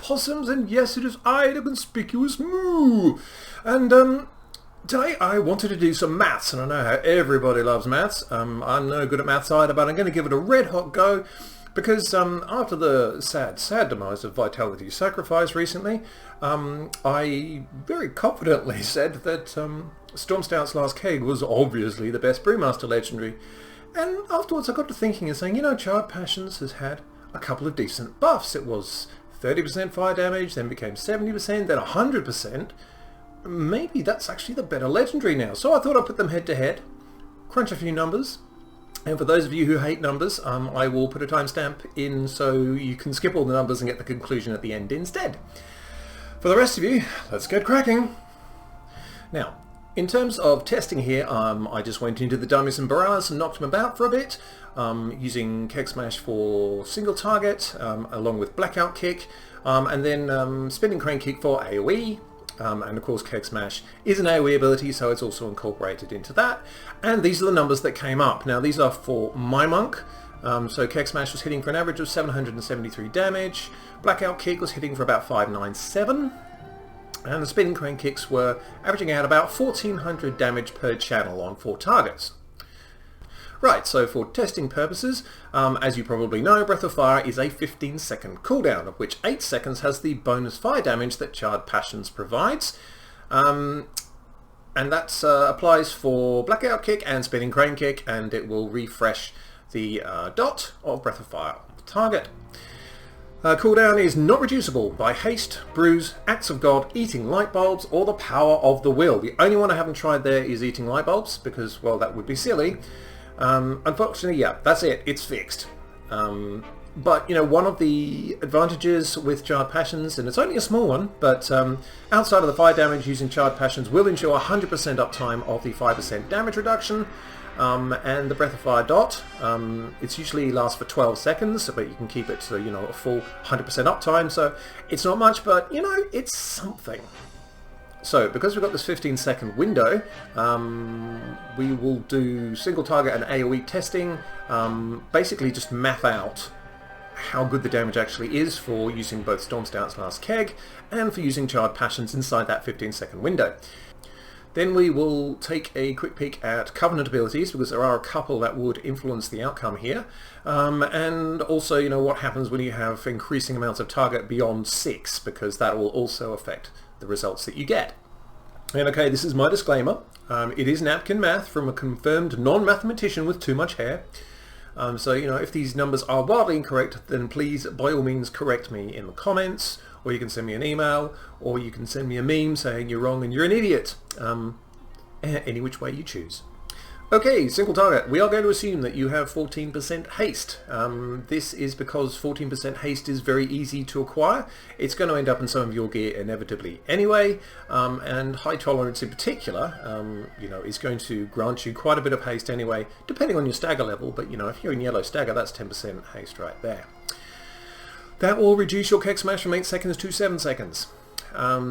possums, and yes, it is I, the conspicuous moo. And today I wanted to do some maths, and I know how everybody loves maths. I'm no good at maths either, but I'm going to give it a red hot go, because after the sad demise of Vitality's Sacrifice recently, I very confidently said that Stormstout's Last Keg was obviously the best Brewmaster Legendary. And afterwards I got to thinking and saying, you know, Charred Passions has had a couple of decent buffs. It was 30% fire damage, then became 70%, then 100%. Maybe that's actually the better Legendary now. So I thought I'd put them head to head, crunch a few numbers. And for those of you who hate numbers, I will put a timestamp in so you can skip all the numbers and get the conclusion at the end instead. For the rest of you, let's get cracking. Now, in terms of testing here, I just went into the dummies and barrels and knocked them about for a bit, using Keg Smash for single target, along with Blackout Kick, and then Spinning Crane Kick for AoE. And of course Keg Smash is an AoE ability, so it's also incorporated into that. And these are the numbers that came up. Now these are for my monk. So Keg Smash was hitting for an average of 773 damage. Blackout Kick was hitting for about 597. And the Spinning Crane Kicks were averaging out about 1400 damage per channel on 4 targets. Right, so for testing purposes, as you probably know, Breath of Fire is a 15-second cooldown, of which 8 seconds has the bonus fire damage that Charred Passions provides. And that applies for Blackout Kick and Spinning Crane Kick, and it will refresh the dot of Breath of Fire on the target. Cooldown is not reducible by haste, bruise, acts of God, eating light bulbs, or the power of the will. The only one I haven't tried there is eating light bulbs, because, well, that would be silly. Unfortunately, yeah, that's it. It's fixed. But, you know, one of the advantages with Charred Passions, and it's only a small one, but outside of the fire damage, using Charred Passions will ensure 100% uptime of the 5% damage reduction. And the Breath of Fire dot, it usually lasts for 12 seconds, but you can keep it to, you know, a full 100% uptime, so it's not much, but, you know, it's something. So, because we've got this 15-second window, we will do single target and AoE testing, basically just map out how good the damage actually is for using both Stormstout's Last Keg and for using Charred Passions inside that 15-second window. Then we will take a quick peek at Covenant abilities, because there are a couple that would influence the outcome here. And also, you know, what happens when you have increasing amounts of target beyond 6, because that will also affect the results that you get. And okay, this is my disclaimer. It is napkin math from a confirmed non-mathematician with too much hair. So, you know, if these numbers are wildly incorrect, then please, by all means, correct me in the comments, or you can send me an email, or you can send me a meme saying you're wrong and you're an idiot. Any which way you choose. Okay, single target. We are going to assume that you have 14% haste. This is because 14% haste is very easy to acquire. It's going to end up in some of your gear inevitably anyway, and high tolerance in particular, you know, is going to grant you quite a bit of haste anyway, depending on your stagger level. But you know, if you're in yellow stagger, that's 10% haste right there. That will reduce your Keg Smash from 8 seconds to 7 seconds.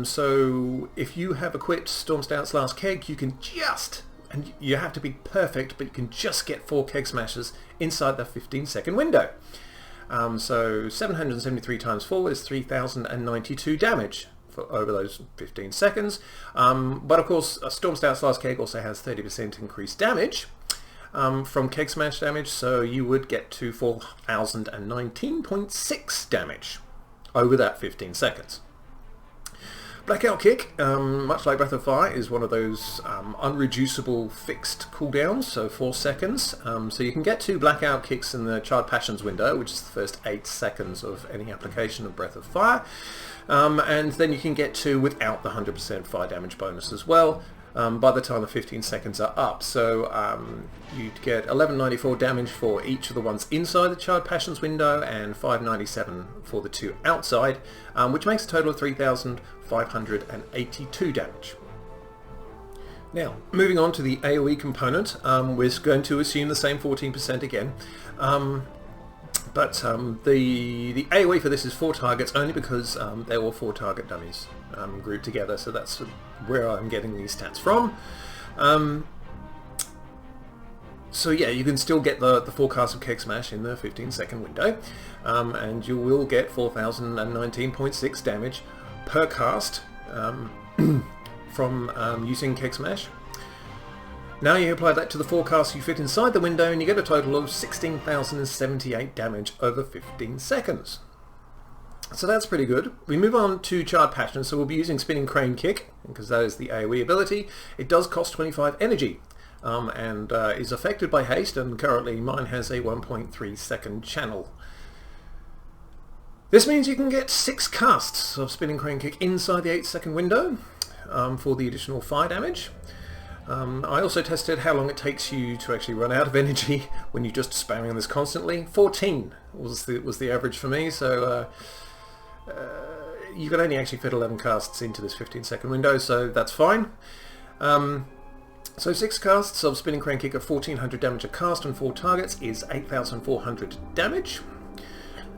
So if you have equipped Stormstout's Last Keg, you can just, and you have to be perfect, but you can just get 4 Keg Smashes inside the 15-second window. So 773 times 4 is 3092 damage for over those 15 seconds. But of course, Stormstout's Last Keg also has 30% increased damage from Keg Smash damage, so you would get to 4019.6 damage over that 15 seconds. Blackout Kick, much like Breath of Fire, is one of those unreducible fixed cooldowns, so 4 seconds. So you can get 2 Blackout Kicks in the Charred Passions window, which is the first 8 seconds of any application of Breath of Fire. And then you can get 2 without the 100% fire damage bonus as well, by the time the 15 seconds are up. So you'd get 1194 damage for each of the ones inside the Charred Passions window and 597 for the 2 outside, which makes a total of 3582 damage. Now, moving on to the AoE component, we're going to assume the same 14% again. But the AoE for this is 4 targets, only because they're all 4 target dummies grouped together, so that's where I'm getting these stats from. So yeah, you can still get the forecast of Keg Smash in the 15-second window, and you will get 4,019.6 damage per cast from using Keg Smash. Now you apply that to the forecast you fit inside the window and you get a total of 16,078 damage over 15 seconds. So that's pretty good. We move on to Charred Passion, so we'll be using Spinning Crane Kick, because that is the AoE ability. It does cost 25 energy, and is affected by haste, and currently mine has a 1.3 second channel. This means you can get 6 casts of Spinning Crane Kick inside the 8-second window for the additional fire damage. I also tested how long it takes you to actually run out of energy when you're just spamming this constantly. 14 was the average for me, so you can only actually fit 11 casts into this 15-second window, so that's fine. So 6 casts of Spinning Crane Kick at 1400 damage a cast on 4 targets is 8,400 damage.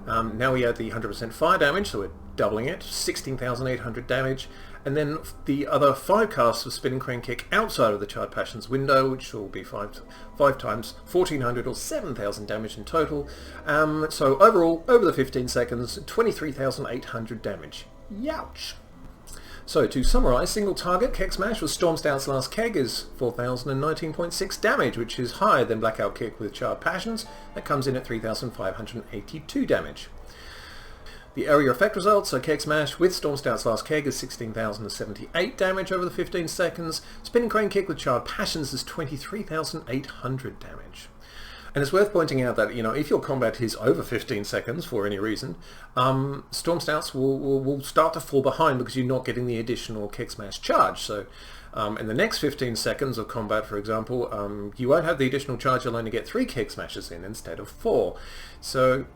Now we add the 100% fire damage, so we're doubling it, 16,800 damage, and then the other 5 casts of Spinning Crane Kick outside of the Charred Passions window, which will be 5 times 1,400 or 7,000 damage in total. So overall, over the 15 seconds, 23,800 damage. Youch! So to summarise, single target Keg Smash with Stormstout's last keg is 4,019.6 damage, which is higher than Blackout Kick with Charred Passions. That comes in at 3,582 damage. The area effect results, so Keg Smash with Stormstout's last keg is 16,078 damage over the 15 seconds. Spinning Crane Kick with Charred Passions is 23,800 damage. And it's worth pointing out that, you know, if your combat is over 15 seconds for any reason, Stormstouts will start to fall behind because you're not getting the additional Keg Smash charge. So in the next 15 seconds of combat, for example, you won't have the additional charge, you'll only get 3 Keg Smashes in instead of 4. So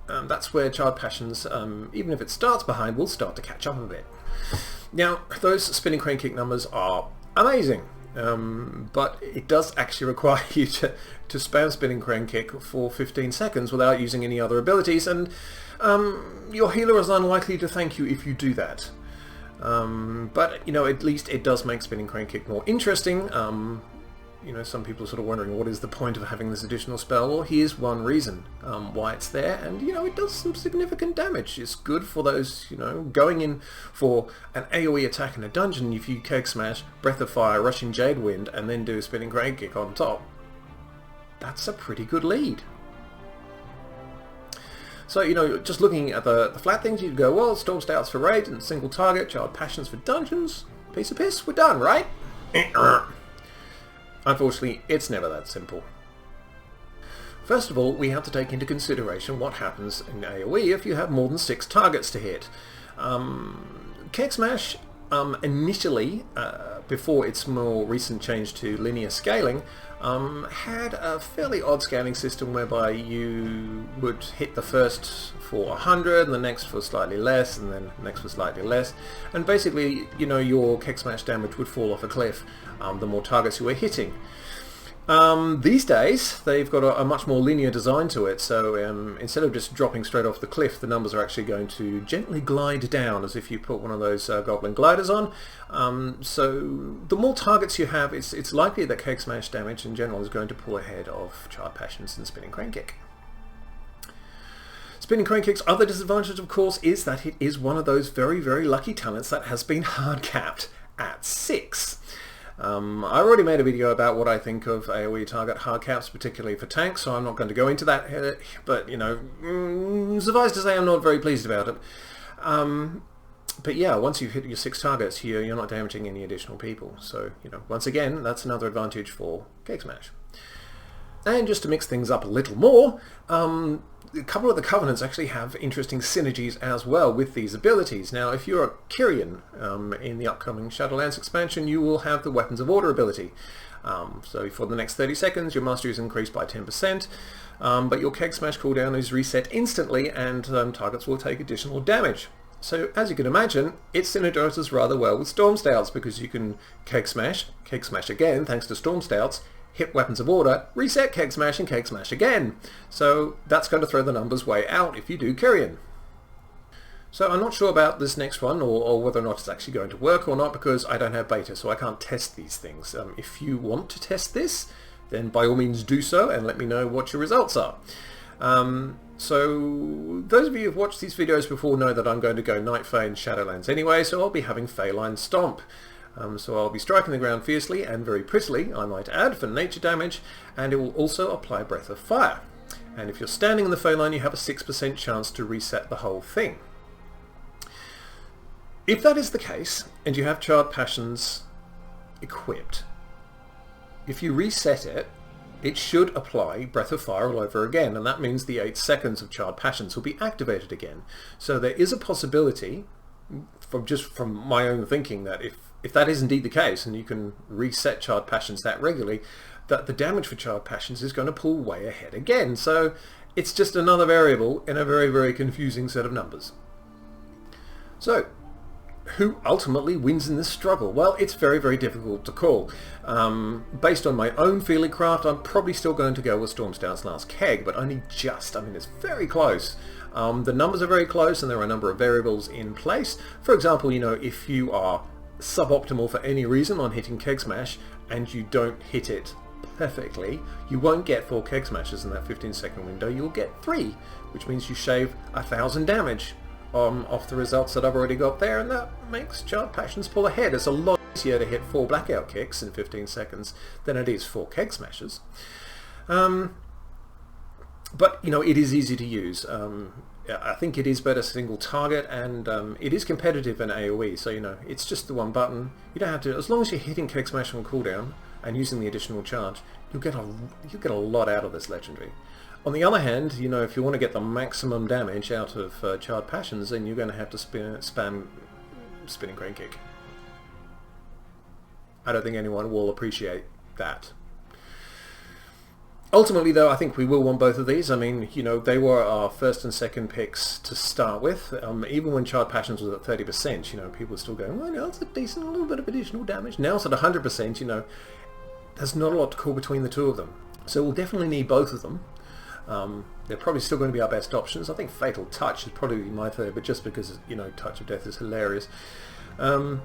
that's where Charred Passions, even if it starts behind, will start to catch up a bit. Now, those Spinning Crane Kick numbers are amazing. But it does actually require you to spam Spinning Crane Kick for 15 seconds without using any other abilities, and your healer is unlikely to thank you if you do that. But, you know, at least it does make Spinning Crane Kick more interesting. You know, some people are sort of wondering what is the point of having this additional spell. Well, here's one reason why it's there, and, you know, it does some significant damage. It's good for those, you know, going in for an AoE attack in a dungeon. If you Keg Smash, Breath of Fire, Rushing Jade Wind, and then do a Spinning Crane Kick on top, that's a pretty good lead. So, you know, just looking at the flat things, you'd go, well, Stormstouts for raid and single target, Charred Passions for dungeons, piece of piss, we're done, right? Unfortunately, it's never that simple. First of all, we have to take into consideration what happens in AoE if you have more than 6 targets to hit. Keg Smash, initially, before its more recent change to linear scaling, had a fairly odd scaling system whereby you would hit the first for 100, and the next for slightly less, and then the next for slightly less, and basically, you know, your Keg Smash damage would fall off a cliff the more targets you were hitting. These days, they've got a much more linear design to it, so instead of just dropping straight off the cliff, the numbers are actually going to gently glide down, as if you put one of those goblin gliders on. So the more targets you have, it's likely that Keg Smash damage in general is going to pull ahead of Charred Passions and Spinning Crane Kick. Spinning Crane Kick's other disadvantage, of course, is that it is one of those very, very lucky talents that has been hard capped at 6. I already made a video about what I think of AoE target hard caps, particularly for tanks, so I'm not going to go into that, but, you know, suffice to say I'm not very pleased about it. But yeah, once you've hit your 6 targets, you're not damaging any additional people, so, you know, once again, that's another advantage for Keg Smash. And just to mix things up a little more, a couple of the Covenants actually have interesting synergies as well with these abilities. Now, if you're a Kyrian in the upcoming Shadowlands expansion, you will have the Weapons of Order ability. So for the next 30 seconds, your mastery is increased by 10%, but your Keg Smash cooldown is reset instantly, and targets will take additional damage. So, as you can imagine, it synergizes rather well with Stormstouts, because you can Keg Smash again, thanks to Stormstouts, hit Weapons of Order, reset Keg Smash, and Keg Smash again. So that's going to throw the numbers way out if you do Kyrian. So I'm not sure about this next one, or whether or not it's actually going to work or not, because I don't have beta, so I can't test these things. If you want to test this, then by all means do so and let me know what your results are. So those of you who've watched these videos before know that I'm going to go Night Fae in Shadowlands anyway, so I'll be having Feyline Stomp. So I'll be striking the ground fiercely and very prettily, I might add, for nature damage, and it will also apply Breath of Fire. And if you're standing in the Feyline, you have a 6% chance to reset the whole thing. If that is the case, and you have Charred Passions equipped, if you reset it, it should apply Breath of Fire all over again, and that means the 8 seconds of Charred Passions will be activated again. So there is a possibility, from my own thinking, that if that is indeed the case, and you can reset Charred Passions that regularly, that the damage for Charred Passions is going to pull way ahead again. So it's just another variable in a very, very confusing set of numbers. So, who ultimately wins in this struggle? Well, it's very, very difficult to call. Based on my own feeling craft, I'm probably still going to go with Stormstout's last keg, but only just. I mean, it's very close. The numbers are very close, and there are a number of variables in place. For example, you know, if you are suboptimal for any reason on hitting Keg Smash, and you don't hit it perfectly, you won't get 4 Keg Smashes in that 15-second window. You'll get 3, which means you shave 1,000 damage off the results that I've already got there, and that makes Charred Passions pull ahead. It's a lot easier to hit 4 Blackout Kicks in 15 seconds than it is 4 Keg Smashes. But, you know, it is easy to use. I think it is better single target, and it is competitive in AoE, so, you know, it's just the one button. You don't have to, as long as you're hitting Keg Smash on cooldown and using the additional charge, you'll get a lot out of this legendary. On the other hand, you know, if you want to get the maximum damage out of Charred Passions, then you're going to have to spam Spinning Crane Kick. I don't think anyone will appreciate that. Ultimately, though, I think we will want both of these. I mean, you know, they were our first and second picks to start with. Even when Charred Passions was at 30%, you know, people were still going, well, no, it's a decent little bit of additional damage. Now it's at 100%, you know, there's not a lot to call between the two of them. So we'll definitely need both of them. They're probably still going to be our best options. I think Fatal Touch is probably my third, but just because, you know, Touch of Death is hilarious. But,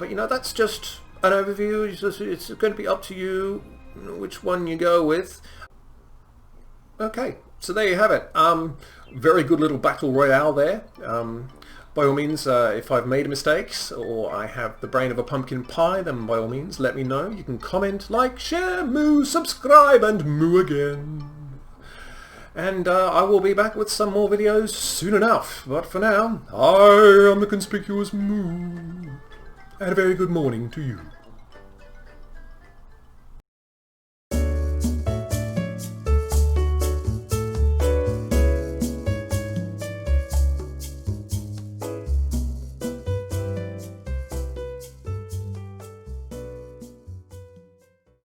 you know, that's just an overview. It's going to be up to you which one you go with. Okay, so there you have it. Very good little battle royale there. By all means, if I've made mistakes or I have the brain of a pumpkin pie, then by all means let me know. You can comment, like, share, moo, subscribe, and moo again. And I will be back with some more videos soon enough. But for now, I am the conspicuous moo. And a very good morning to you.